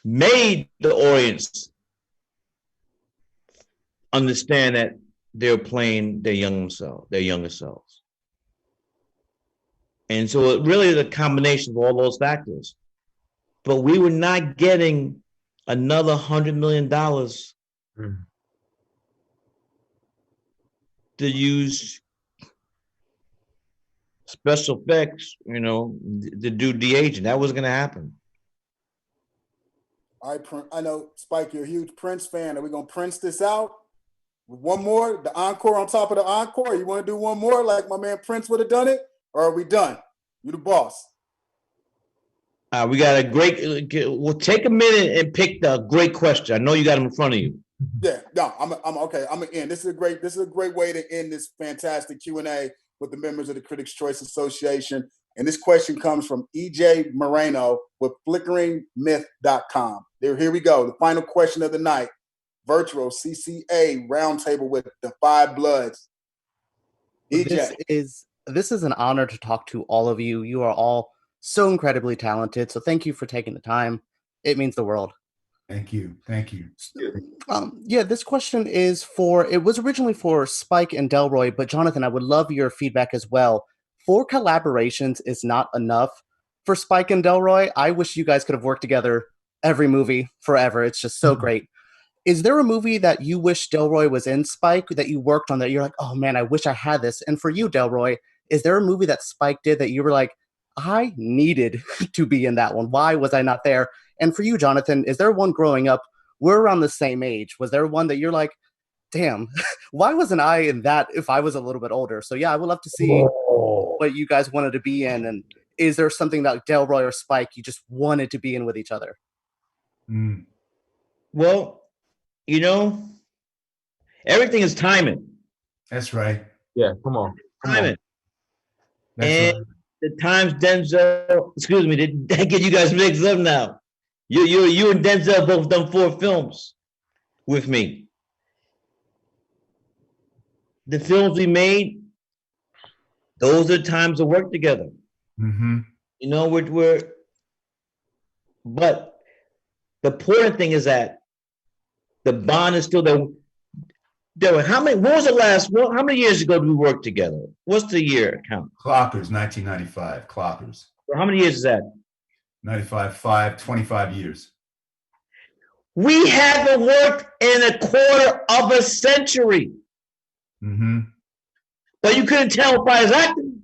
made the audience understand that they're playing their younger selves. And so it really is a combination of all those factors. But we were not getting another $100 million to use special effects, to do de-aging. That wasn't going to happen. All right, I know, Spike, you're a huge Prince fan. Are we going to Prince this out? One more, the encore on top of the encore? You want to do one more like my man Prince would have done it? Or are we done? You the boss. We got a great, we'll take a minute and pick the great question. I know you got them in front of you. Yeah, no, I'm okay. I'm gonna end. This is a great way to end this fantastic Q&A with the members of the Critics' Choice Association. And this question comes from EJ Moreno with flickeringmyth.com. Here we go. The final question of the night. Virtual CCA roundtable with the Five Bloods. EJ. This is an honor to talk to all of you. You are all so incredibly talented. So thank you for taking the time. It means the world. Thank you. Thank you. Yeah, this question it was originally for Spike and Delroy, but Jonathan, I would love your feedback as well. 4 collaborations is not enough for Spike and Delroy. I wish you guys could have worked together every movie forever. It's just so great. Is there a movie that you wish Delroy was in, Spike, that you worked on that you're like, oh man, I wish I had this? And for you, Delroy, is there a movie that Spike did that you were like, I needed to be in that one? Why was I not there? And for you, Jonathan, is there one growing up? We're around the same age. Was there one that you're like, damn, why wasn't I in that if I was a little bit older? So yeah, I would love to see what you guys wanted to be in. And is there something that Delroy or Spike you just wanted to be in with each other? Well, everything is timing. That's right. Yeah, come on. Timing. And right. The times Denzel, did I get you guys mixed up now? You and Denzel both done 4 films with me. The films we made, those are times to work together. But the important thing is that the bond is still there. How many years ago did we work together? What's the year count? Clockers, 1995. Clockers. How many years is that? 25 years. We haven't worked in a quarter of a century. Mm-hmm. But you couldn't tell by his acting.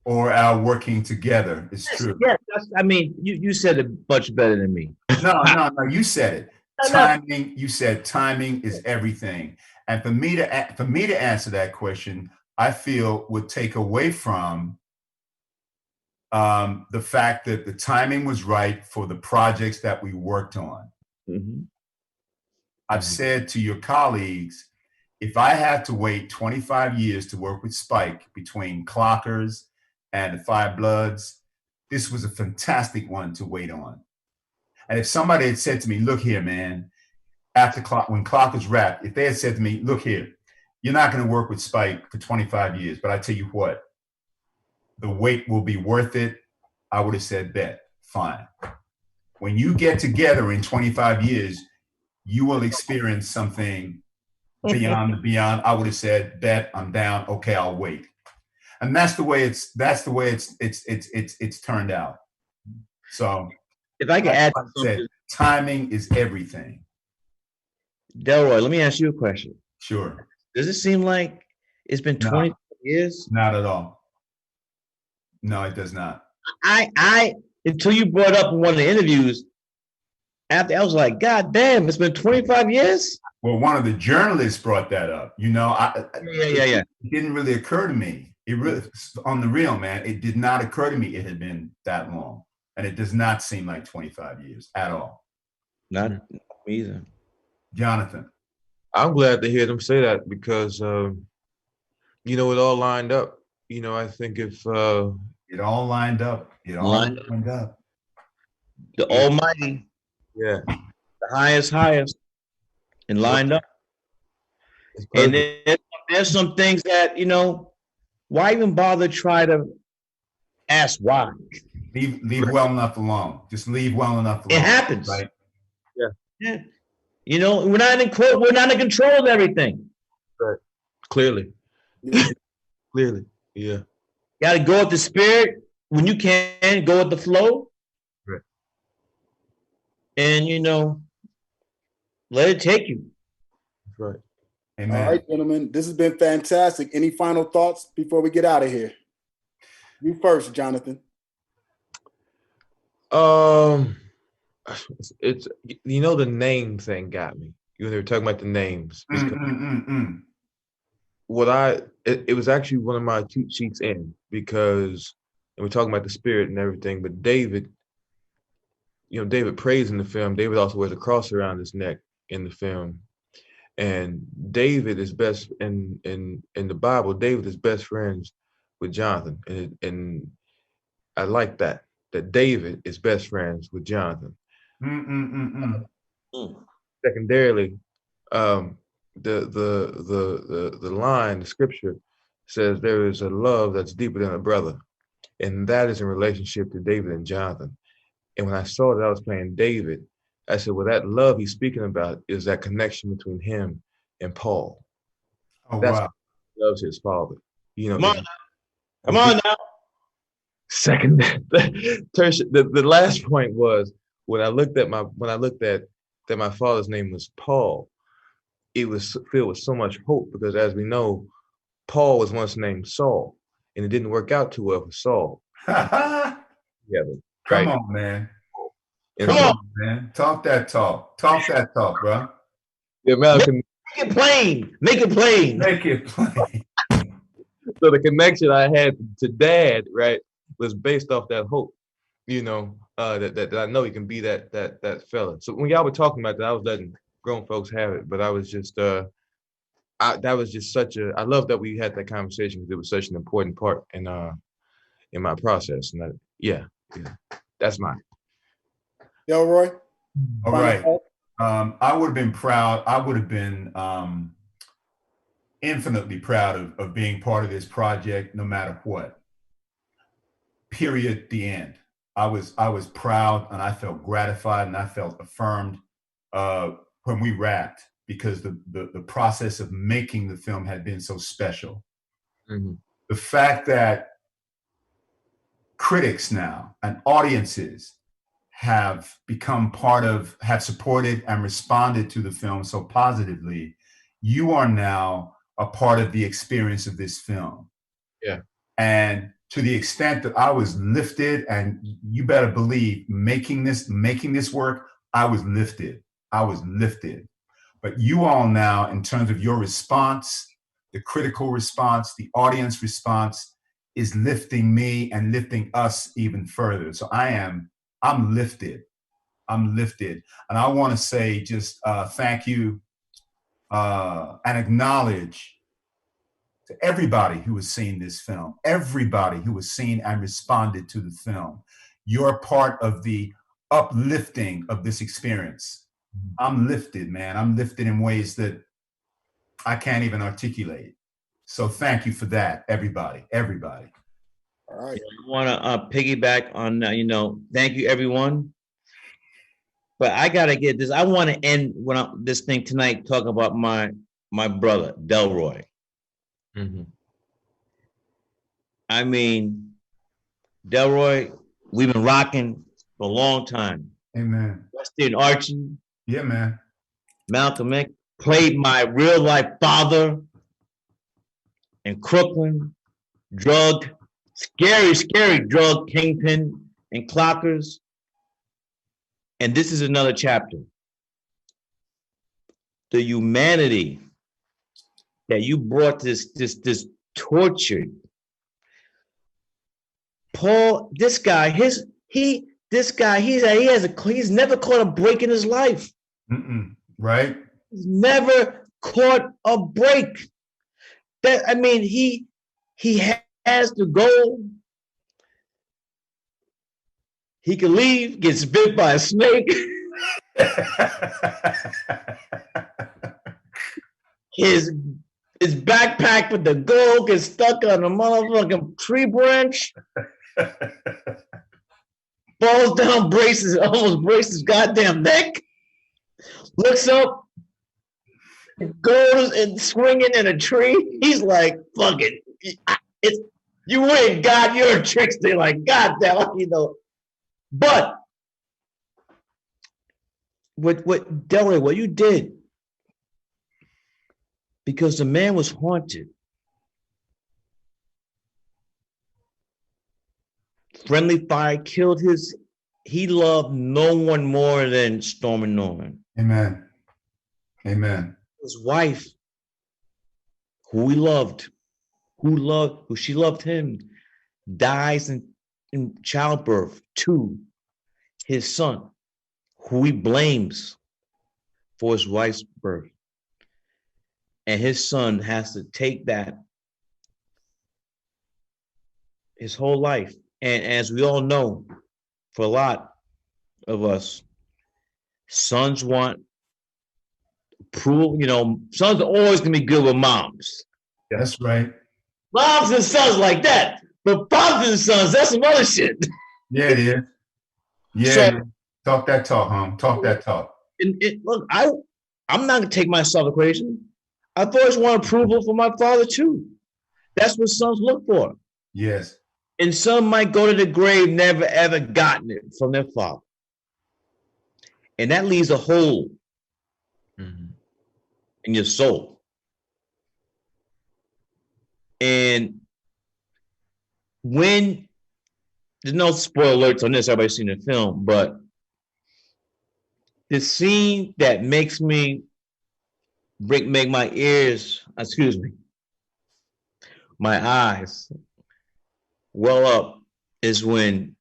Or our working together. It's true. Yes, I mean, you said it much better than me. No, you said it. Timing. You said timing is everything. And for me to answer that question, I feel would take away from the fact that the timing was right for the projects that we worked on. Mm-hmm. I've said to your colleagues, if I had to wait 25 years to work with Spike between Clockers and the Five Bloods, this was a fantastic one to wait on. And if somebody had said to me, look here, man, when Clockers wrapped, if they had said to me, look here, you're not going to work with Spike for 25 years, but I tell you what, the wait will be worth it, I would have said, bet, fine. When you get together in 25 years, you will experience something beyond the beyond. I would have said, bet, I'm down, okay, I'll wait. And that's the way it's turned out. So if I can add something, timing is everything. Delroy, let me ask you a question. Sure. Does it seem like it's been 20 years? Not at all. No, it does not. I until you brought up in one of the interviews, after I was like, God damn, it's been 25 years? Well, one of the journalists brought that up. You know, yeah. It didn't really occur to me. It really, on the real, man, it did not occur to me it had been that long. And it does not seem like 25 years at all. Not me either. Jonathan. I'm glad to hear them say that because, you know, it all lined up. You know, I think if... it all lined up. It all lined up. The Almighty. Yeah. The highest, and lined up. And there's some things that, you know, why even bother try to ask why? Leave well enough alone. Just leave well enough alone. It happens. Right? Yeah. You know, we're not in control of everything. Right. Clearly. Clearly. Yeah. Got to go with the spirit when you can, go with the flow. Right. And, you know, let it take you. Right. Amen. All right, gentlemen, this has been fantastic. Any final thoughts before we get out of here? You first, Jonathan. It's you know, the name thing got me. You were talking about the names. It was actually one of my cheat sheets in because we're talking about the spirit and everything, but David, you know, David prays in the film. David also wears a cross around his neck in the film. And David is best in the Bible, David is best friends with Jonathan. And I like that David is best friends with Jonathan. Secondarily, the line, the scripture says there is a love that's deeper than a brother. And that is in relationship to David and Jonathan. And when I saw that I was playing David, I said, well, that love he's speaking about is that connection between him and Paul. Oh, That's wow. He loves his father. You know, Come on now. Second, the last point was when I looked at that my father's name was Paul, it was filled with so much hope because, as we know, Paul was once named Saul, and it didn't work out too well for Saul. Come on, man. And Come on, man. Talk that talk. Talk that talk, bro. Yeah, Malcolm. Make it plain. Make it plain. Make it plain. So the connection I had to Dad, right, was based off that hope, you know, that I know he can be that fella. So when y'all were talking about that, I was letting grown folks have it, but I was just that was just I love that we had that conversation because it was such an important part in my process. And that's mine. Delroy? All right. I would have been proud. I would have been infinitely proud of being part of this project, no matter what. Period. The end. I was proud, and I felt gratified, and I felt affirmed when we wrapped because the process of making the film had been so special. Mm-hmm. The fact that critics now and audiences have supported and responded to the film so positively, you are now a part of the experience of this film. Yeah. And to the extent that I was lifted, and you better believe making this work, I was lifted. I was lifted. But you all now, in terms of your response, the critical response, the audience response, is lifting me and lifting us even further. So I'm lifted. I'm lifted. And I want to say just thank you and acknowledge to everybody who has seen this film, everybody who has seen and responded to the film. You're part of the uplifting of this experience. I'm lifted, man. I'm lifted in ways that I can't even articulate. So thank you for that, everybody, everybody. All right. I want to piggyback on, thank you, everyone. But I got to get this. I want to end this thing tonight talking about my brother, Delroy. Mm-hmm. I mean, Delroy, we've been rocking for a long time. Amen. Rusty and Archie. Yeah, man. Malcolm X played my real life father in Crooklyn, scary drug kingpin and clockers. And this is another chapter. The humanity that you brought this tortured. Paul, this guy, he's never caught a break in his life. Right? He's never caught a break. He has to go. He can leave, gets bit by a snake. His backpack with the gold gets stuck on a motherfucking tree branch. Falls down, almost breaks his goddamn neck. Looks up, goes and swinging in a tree. He's like, fuck it. You win, God, you're a trickster. Like, goddamn, But what Delroy, what you did, because the man was haunted. Friendly fire killed he loved no one more than Storm and Norman. Amen. Amen. His wife, who he loved, who she loved him, dies in childbirth to his son, who he blames for his wife's birth. And his son has to take that his whole life. And as we all know, for a lot of us, sons want approval. Sons are always going to be good with moms. That's right. Moms and sons like that. But fathers and sons, that's some other shit. Yeah, it is. Yeah. So, talk that talk, huh? Talk that talk. Look, I'm not going to take my son equation. I've always wanted approval from my father, too. That's what sons look for. Yes. And some might go to the grave never, ever gotten it from their father. And that leaves a hole in your soul. And when, there's no spoiler alerts on this, everybody's seen the film, but the scene that makes me make my my eyes well up is when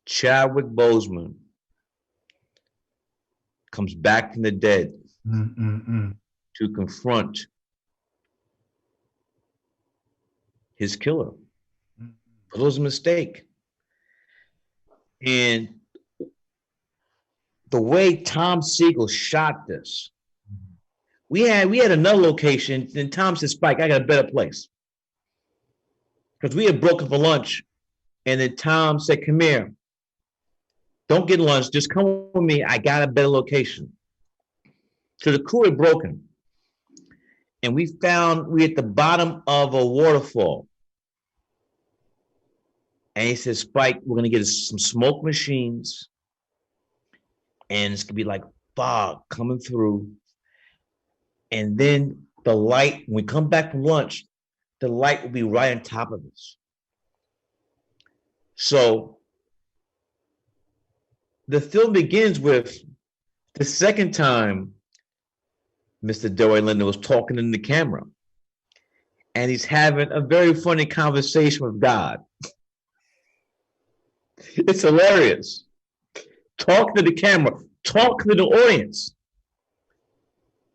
Chadwick Boseman comes back from the dead to confront his killer. It was a mistake. And the way Tom Siegel shot this, we had another location, and Tom said, Spike, I got a better place. Because we had broken for lunch, and then Tom said, come here. Don't get lunch, just come with me. I got a better location. So the crew had broken. And we at the bottom of a waterfall. And he said, Spike, we're going to get some smoke machines. And it's going to be like fog coming through. And then the light, when we come back from lunch, the light will be right on top of us. So the film begins with the second time Mr. Delroy Lindo was talking in the camera. And he's having a very funny conversation with God. It's hilarious. Talk to the camera, talk to the audience.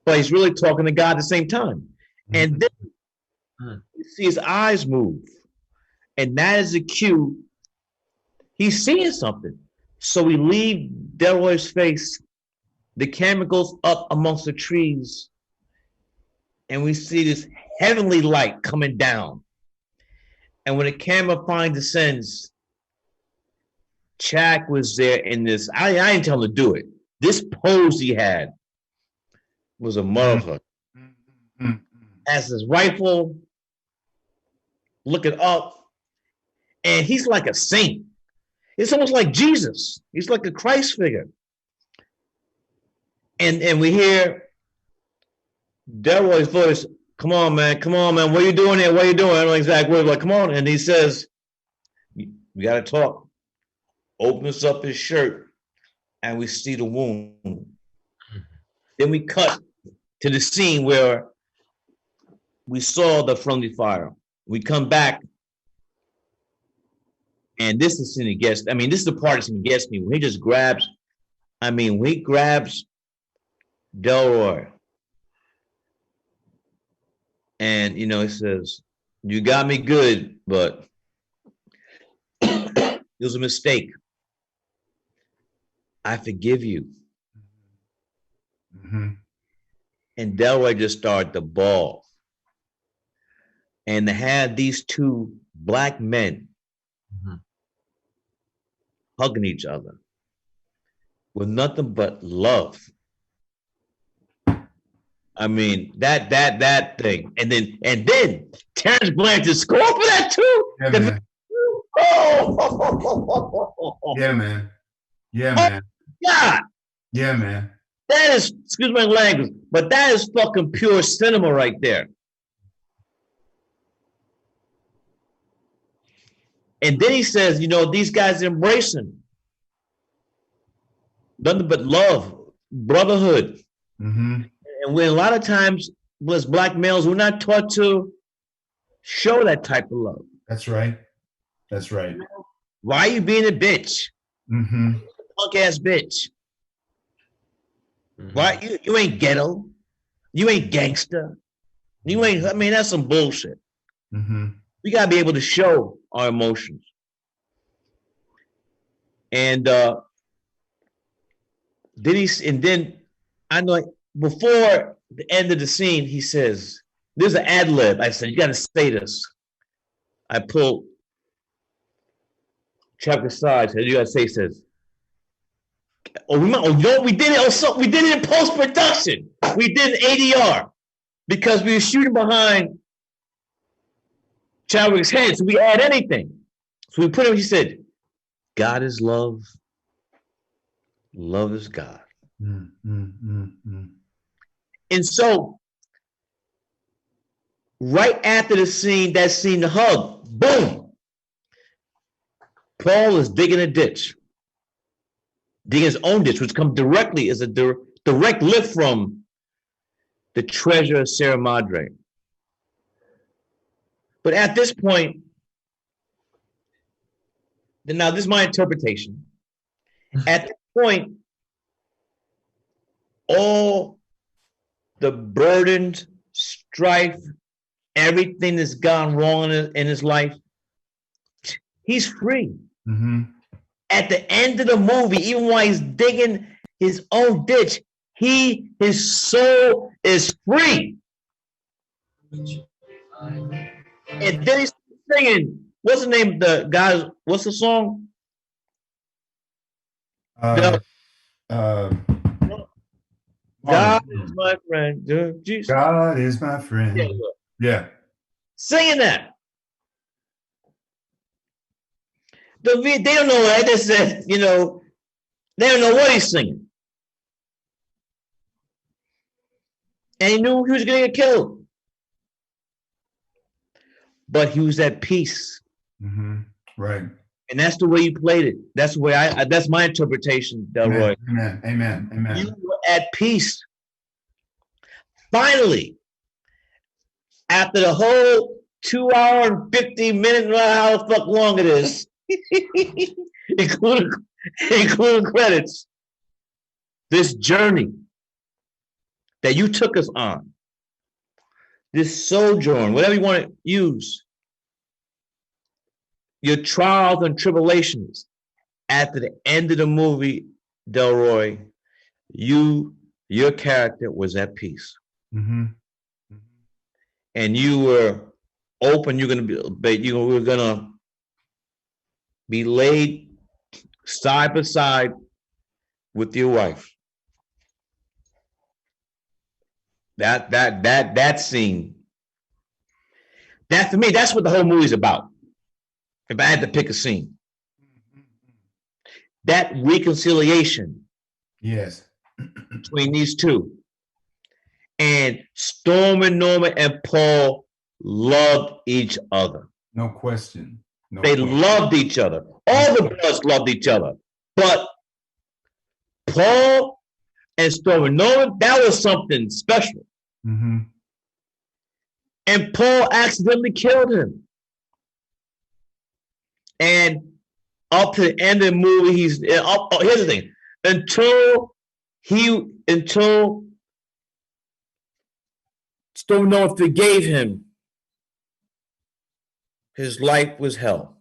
But he's really talking to God at the same time. And then you see his eyes move. And that is a cue. He's seeing something. So we leave Delroy's face. The camera goes up amongst the trees. And we see this heavenly light coming down. And when the camera finally descends, Chadwick was there in this. I didn't tell him to do it. This pose he had was a motherfucker. Has his rifle, looking up, and he's like a saint. It's almost like Jesus. He's like a Christ figure. And we hear Delroy's voice, come on, man, what are you doing here? What are you doing? I don't know exact word, like, come on. And he says, we got to talk. Opens up his shirt, and we see the wound. Then we cut to the scene where we saw the friendly fire. We come back, and this is the scene that gets, this is the part that gets me. When he just grabs, when he grabs Delroy, and, he says, you got me good, but it was a mistake. I forgive you. And Delroy just started to bawl. And to have these two black men hugging each other with nothing but love. That thing. And then Terrence Blanchard scored for that too. Yeah, man. Yeah, man. Yeah, man. God. Yeah, man. That is, excuse my language, but that is fucking pure cinema right there. And then he says, these guys embrace him. Nothing but love, brotherhood. And when a lot of times, as black males, we're not taught to show that type of love. That's right. That's right. Why are you being a bitch? Punk ass bitch. Why you ain't ghetto? You ain't gangster. You ain't. That's some bullshit. We gotta be able to show our emotions. And then I know before the end of the scene, he says, "There's an ad lib." I said, "You gotta say this." I pulled Chadwick aside. Said, "You gotta say." He says, we did it. Also, we did it in post production. We did ADR because we were shooting behind Chadwick's head, so we add anything. So we put him. He said, "God is love. Love is God." And so, right after that scene, the hug, boom. Paul is digging a ditch. Digging his own ditch, which comes directly as a direct lift from the treasure of Sierra Madre. But at this point, now this is my interpretation. At this point, all the burdens, strife, everything that's gone wrong in his life, he's free. At the end of the movie, even while he's digging his own ditch, his soul is free. And then he's singing, what's the name of the guy? What's the song? God is my friend. Jesus. God is my friend. Yeah. Singing that. They don't know what I just said, they don't know what he's singing. And he knew he was going to get killed. but he was at peace. Mm-hmm. Right. And that's the way you played it. That's the way that's my interpretation, Delroy. Amen. Amen. Amen. You were at peace. Finally, after the whole 2 hour and 50 minutes, how the fuck long it is, including credits, this journey that you took us on, this sojourn, whatever you want to use, your trials and tribulations, at the end of the movie, Delroy, your character was at peace. Mm-hmm. And you were open. You were gonna be laid side by side with your wife. That scene. That for me, that's what the whole movie's about. If I had to pick a scene, that reconciliation. Yes. Between these two. And Storm and Norman and Paul loved each other. No question. They loved each other. All the Bloods loved each other. But Paul and Storm and Norman, that was something special. Mm-hmm. And Paul accidentally killed him. And up to the end of the movie, here's the thing. Until Storm and Norman forgave him, his life was hell.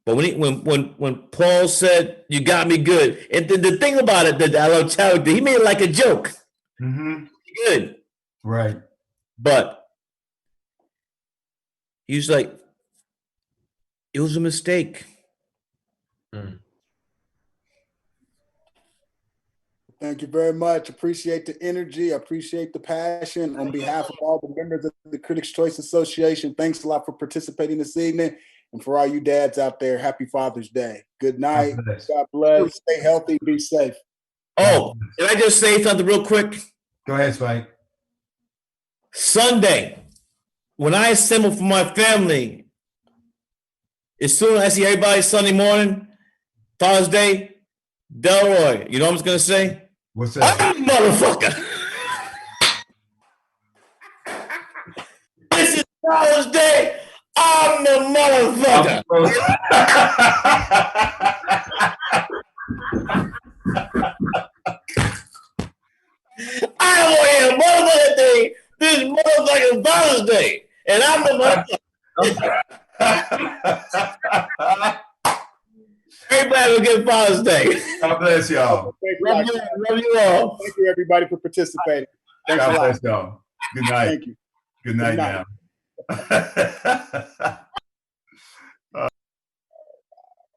But when Paul said, "You got me good," and the thing about it that I love Chadwick, he made it like a joke. Mm-hmm. Good, right? But he was like, "It was a mistake." Thank you very much. Appreciate the energy. Appreciate the passion. On behalf of all the members of the Critics' Choice Association, thanks a lot for participating this evening. And for all you dads out there, happy Father's Day. Good night. God bless. Stay healthy. Be safe. Oh, can I just say something real quick? Go ahead, Spike. Sunday, when I assemble for my family, as soon as I see everybody Sunday morning, Father's Day, Delroy, you know what I'm just going to say? What's that? I'm a motherfucker. This is Father's Day. I'm the motherfucker. I don't want to hear motherfucker day. This is motherfucking Father's Day. And I'm the motherfucker. Everybody will get Father's Day. God bless y'all. Love you all. Thank you, everybody, for participating. Thanks God a lot. bless y'all. Good night. Thank you. Good night, Good night. now.